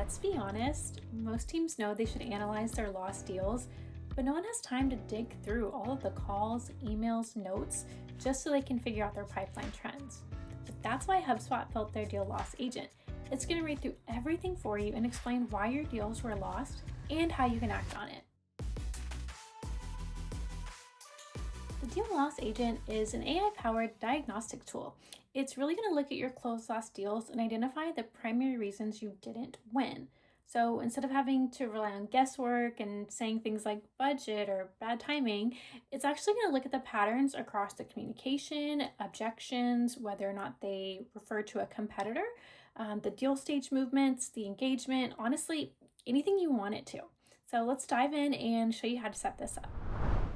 Let's be honest, most teams know they should analyze their lost deals, but no one has time to dig through all of the calls, emails, notes, just so they can figure out their pipeline trends. But that's why HubSpot built their Deal Loss Agent. It's going to read through everything for you and explain why your deals were lost and how you can act on it. The Deal Loss Agent is an AI-powered diagnostic tool. It's really going to look at your closed lost deals and identify the primary reasons you didn't win. So instead of having to rely on guesswork and saying things like budget or bad timing, it's actually going to look at the patterns across the communication, objections, whether or not they refer to a competitor, the deal stage movements, the engagement, honestly, anything you want it to. So let's dive in and show you how to set this up.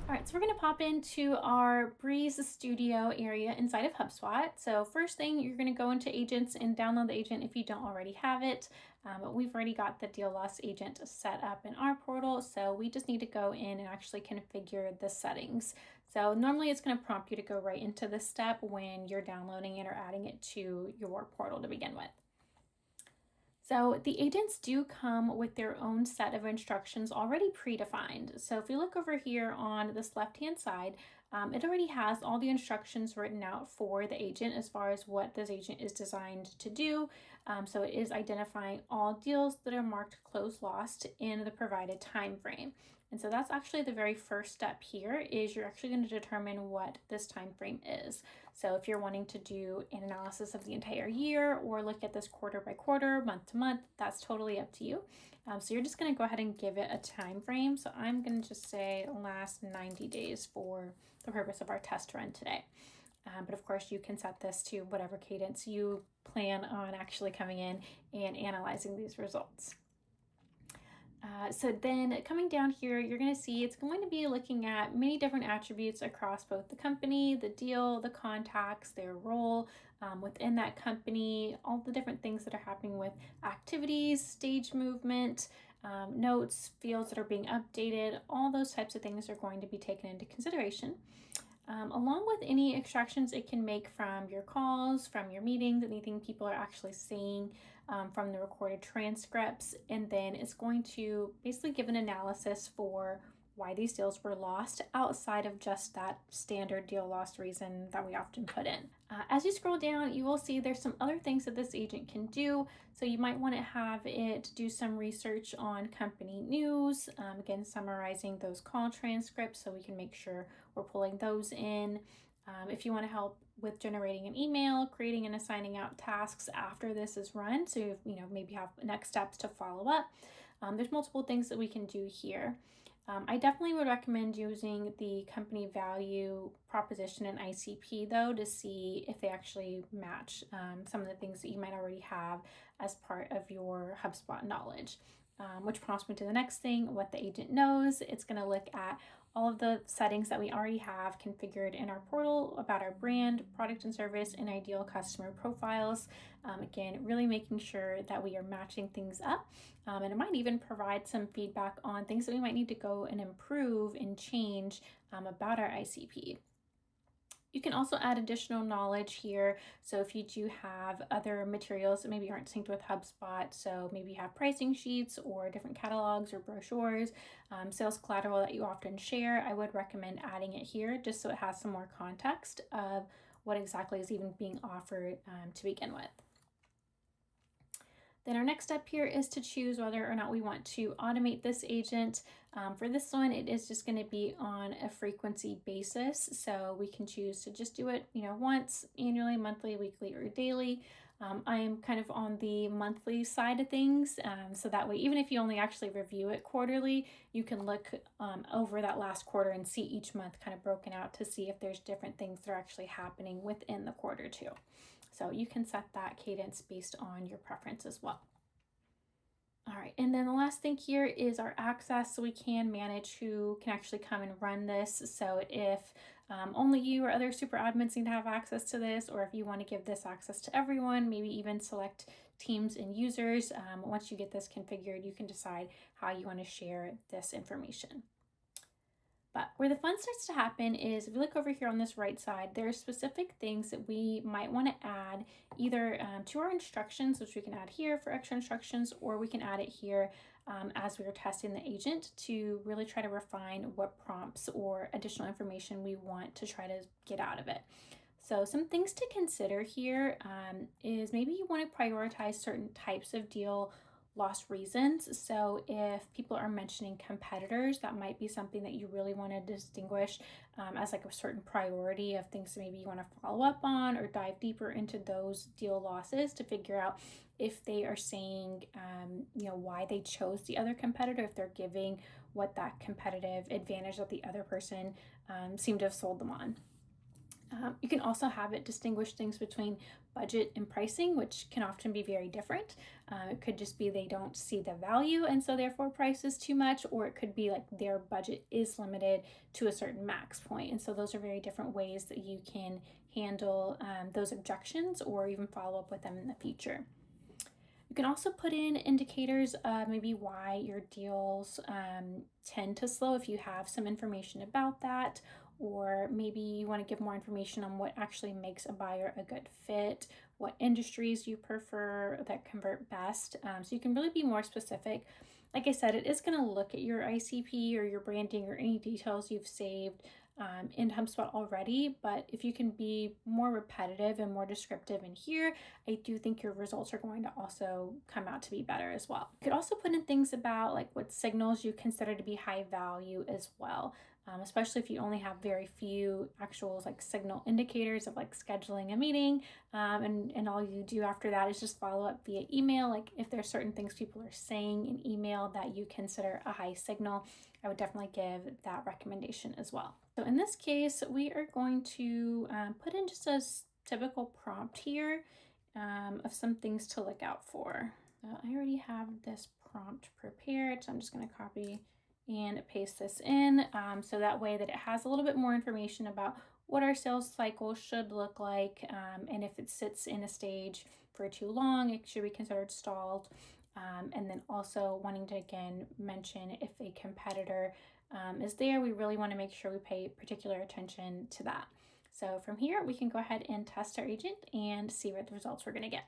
All right, so we're going to pop into our Breeze Studio area inside of HubSpot. So first thing, you're going to go into Agents and download the agent if you don't already have it. But we've already got the Deal Loss Agent set up in our portal, so we just need to go in and actually configure the settings. So normally it's going to prompt you to go right into this step when you're downloading it or adding it to your portal to begin with. So the agents do come with their own set of instructions already predefined. So if you look over here on this left-hand side, it already has all the instructions written out for the agent as far as what this agent is designed to do. So it is identifying all deals that are marked closed lost in the provided time frame. And so that's actually the very first step here is you're actually going to determine what this time frame is. So if you're wanting to do an analysis of the entire year or look at this quarter by quarter, month to month, that's totally up to you. So you're just going to go ahead and give it a time frame. So I'm going to just say last 90 days for the purpose of our test run today. But of course, you can set this to whatever cadence you plan on actually coming in and analyzing these results. So then coming down here, you're going to see it's going to be looking at many different attributes across both the company, the deal, the contacts, their role within that company, all the different things that are happening with activities, stage movement, notes, fields that are being updated, all those types of things are going to be taken into consideration. Along with any extractions it can make from your calls, from your meetings, anything people are actually saying from the recorded transcripts. And then it's going to basically give an analysis for why these deals were lost outside of just that standard deal loss reason that we often put in. As you scroll down, you will see there's some other things that this agent can do. So you might want to have it do some research on company news, again, summarizing those call transcripts so we can make sure we're pulling those in. If you want to help with generating an email, creating and assigning out tasks after this is run, so maybe have next steps to follow up. There's multiple things that we can do here. I definitely would recommend using the company value proposition and ICP though to see if they actually match some of the things that you might already have as part of your HubSpot knowledge. Which prompts me to the next thing, what the agent knows. It's going to look at all of the settings that we already have configured in our portal about our brand, product and service, and ideal customer profiles. Again, really making sure that we are matching things up. And it might even provide some feedback on things that we might need to go and improve and change about our ICP. You can also add additional knowledge here. So if you do have other materials that maybe aren't synced with HubSpot, so maybe you have pricing sheets or different catalogs or brochures, sales collateral that you often share, I would recommend adding it here just so it has some more context of what exactly is even being offered to begin with. Then our next step here is to choose whether or not we want to automate this agent. For this one, it is just going to be on a frequency basis. So we can choose to just do it, once, annually, monthly, weekly, or daily. I am kind of on the monthly side of things. So that way, even if you only actually review it quarterly, you can look over that last quarter and see each month kind of broken out to see if there's different things that are actually happening within the quarter too. So you can set that cadence based on your preference as well. All right, and then the last thing here is our access, so we can manage who can actually come and run this. So if only you or other super admins need to have access to this, or if you want to give this access to everyone, maybe even select teams and users. Once you get this configured, you can decide how you want to share this information. But where the fun starts to happen is if you look over here on this right side, there are specific things that we might want to add either to our instructions, which we can add here for extra instructions, or we can add it here as we are testing the agent to really try to refine what prompts or additional information we want to try to get out of it. So some things to consider here is maybe you want to prioritize certain types of deal loss reasons. So if people are mentioning competitors, that might be something that you really want to distinguish as like a certain priority of things that maybe you want to follow up on or dive deeper into those deal losses to figure out if they are saying, why they chose the other competitor, if they're giving what that competitive advantage that the other person seemed to have sold them on. You can also have it distinguish things between budget and pricing, which can often be very different. It could just be they don't see the value and so therefore price is too much, or it could be like their budget is limited to a certain max point. And so those are very different ways that you can handle those objections or even follow up with them in the future. You can also put in indicators of maybe why your deals tend to slow if you have some information about that, or maybe you want to give more information on what actually makes a buyer a good fit, what industries you prefer that convert best. So you can really be more specific. Like I said, it is going to look at your ICP or your branding or any details you've saved in HubSpot already, but if you can be more repetitive and more descriptive in here, I do think your results are going to also come out to be better as well. You could also put in things about like what signals you consider to be high value as well. Especially if you only have very few actual like signal indicators of like scheduling a meeting and all you do after that is just follow up via email. Like if there's certain things people are saying in email that you consider a high signal, I would definitely give that recommendation as well. So in this case, we are going to put in just a typical prompt here of some things to look out for. I already have this prompt prepared, so I'm just going to copy and paste this in so that way that it has a little bit more information about what our sales cycle should look like, and if it sits in a stage for too long, it should be considered stalled. And then also wanting to again mention if a competitor is there, we really want to make sure we pay particular attention to that. So from here, we can go ahead and test our agent and see what the results we're going to get.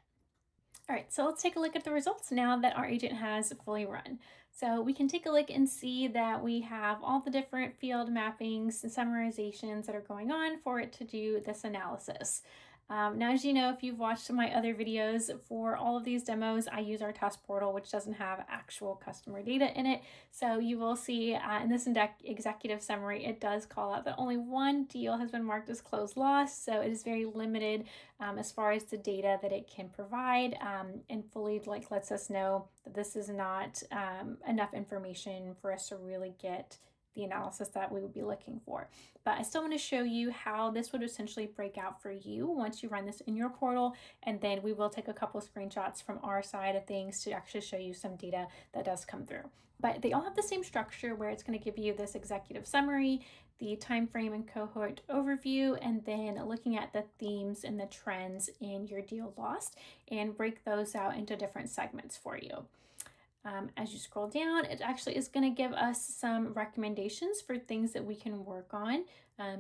All right, so let's take a look at the results now that our agent has fully run. So we can take a look and see that we have all the different field mappings and summarizations that are going on for it to do this analysis. Now, as you know, if you've watched my other videos for all of these demos, I use our test portal, which doesn't have actual customer data in it. So you will see in this executive summary, it does call out that only one deal has been marked as closed loss. So it is very limited as far as the data that it can provide and fully lets us know that this is not enough information for us to really get the analysis that we would be looking for. But I still want to show you how this would essentially break out for you once you run this in your portal, and then we will take a couple of screenshots from our side of things to actually show you some data that does come through. But they all have the same structure where it's going to give you this executive summary, the time frame and cohort overview, and then looking at the themes and the trends in your deal lost and break those out into different segments for you. As you scroll down, it actually is going to give us some recommendations for things that we can work on,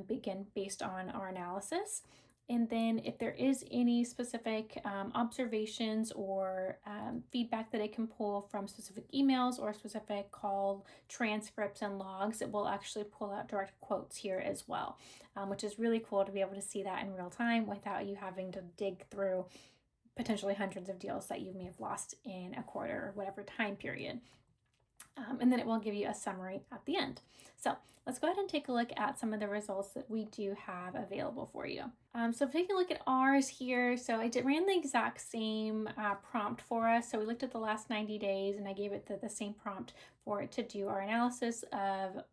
begin based on our analysis. And then if there is any specific observations or feedback that it can pull from specific emails or specific call transcripts and logs, it will actually pull out direct quotes here as well, which is really cool to be able to see that in real time without you having to dig through potentially hundreds of deals that you may have lost in a quarter or whatever time period. And then it will give you a summary at the end. So let's go ahead and take a look at some of the results that we do have available for you. So taking a look at ours here, so I ran the exact same prompt for us. So we looked at the last 90 days and I gave it the same prompt for it to do our analysis of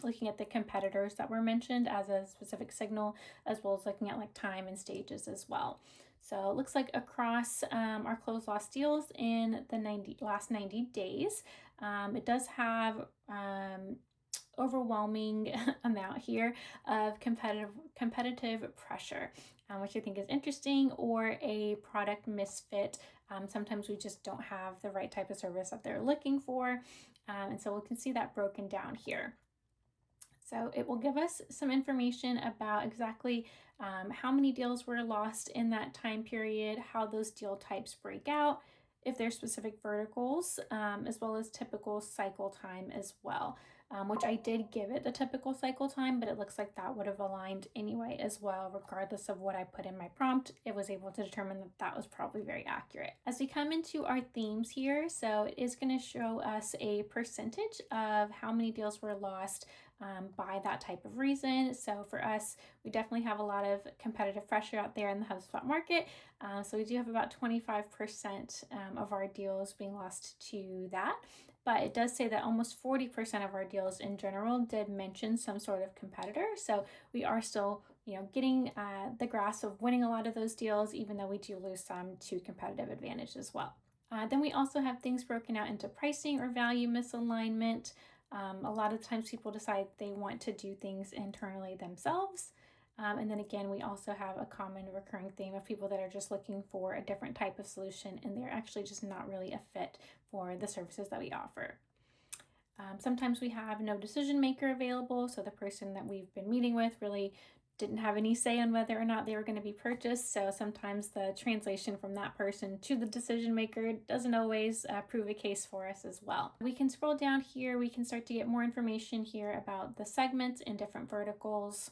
looking at the competitors that were mentioned as a specific signal, as well as looking at like time and stages as well. So it looks like across our closed loss deals in the last 90 days, it does have overwhelming amount here of competitive pressure, which I think is interesting, or a product misfit. Sometimes we just don't have the right type of service that they're looking for. And so we can see that broken down here. So it will give us some information about exactly how many deals were lost in that time period, how those deal types break out, if there's specific verticals, as well as typical cycle time as well, which I did give it a typical cycle time, but it looks like that would have aligned anyway as well, regardless of what I put in my prompt. It was able to determine that that was probably very accurate. As we come into our themes here, so it is going to show us a percentage of how many deals were lost by that type of reason. So for us, we definitely have a lot of competitive pressure out there in the HubSpot market. So we do have about 25% of our deals being lost to that. But it does say that almost 40% of our deals in general did mention some sort of competitor. So we are still, getting the grasp of winning a lot of those deals, even though we do lose some to competitive advantage as well. Then we also have things broken out into pricing or value misalignment. A lot of times people decide they want to do things internally themselves. And then again, we also have a common recurring theme of people that are just looking for a different type of solution and they're actually just not really a fit for the services that we offer. Sometimes we have no decision maker available. So the person that we've been meeting with really didn't have any say on whether or not they were going to be purchased. So sometimes the translation from that person to the decision maker doesn't always prove a case for us as well. We can scroll down here. We can start to get more information here about the segments and different verticals.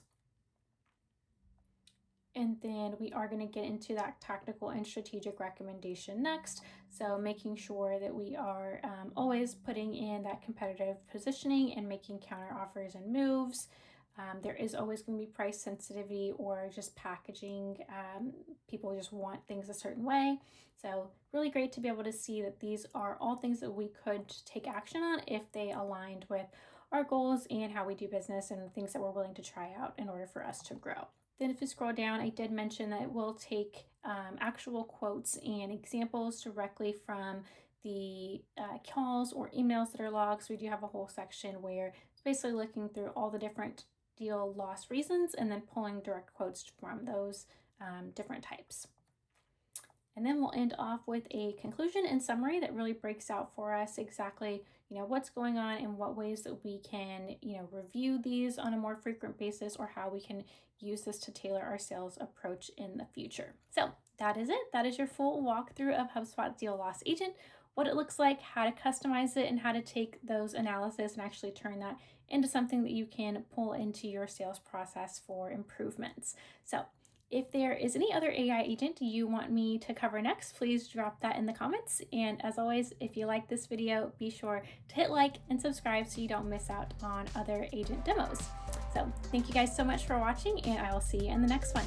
And then we are going to get into that tactical and strategic recommendation next. So making sure that we are always putting in that competitive positioning and making counter offers and moves. There is always going to be price sensitivity or just packaging. People just want things a certain way. So really great to be able to see that these are all things that we could take action on if they aligned with our goals and how we do business and the things that we're willing to try out in order for us to grow. Then if you scroll down, I did mention that it will take actual quotes and examples directly from the calls or emails that are logged. So we do have a whole section where it's basically looking through all the different deal loss reasons and then pulling direct quotes from those different types. And then we'll end off with a conclusion and summary that really breaks out for us exactly, what's going on and what ways that we can, review these on a more frequent basis or how we can use this to tailor our sales approach in the future. So that is it. That is your full walkthrough of HubSpot Deal Loss Agent, what it looks like, how to customize it, and how to take those analysis and actually turn that into something that you can pull into your sales process for improvements. So if there is any other AI agent you want me to cover next, please drop that in the comments. And as always, if you like this video, be sure to hit like and subscribe so you don't miss out on other agent demos. So thank you guys so much for watching, and I will see you in the next one.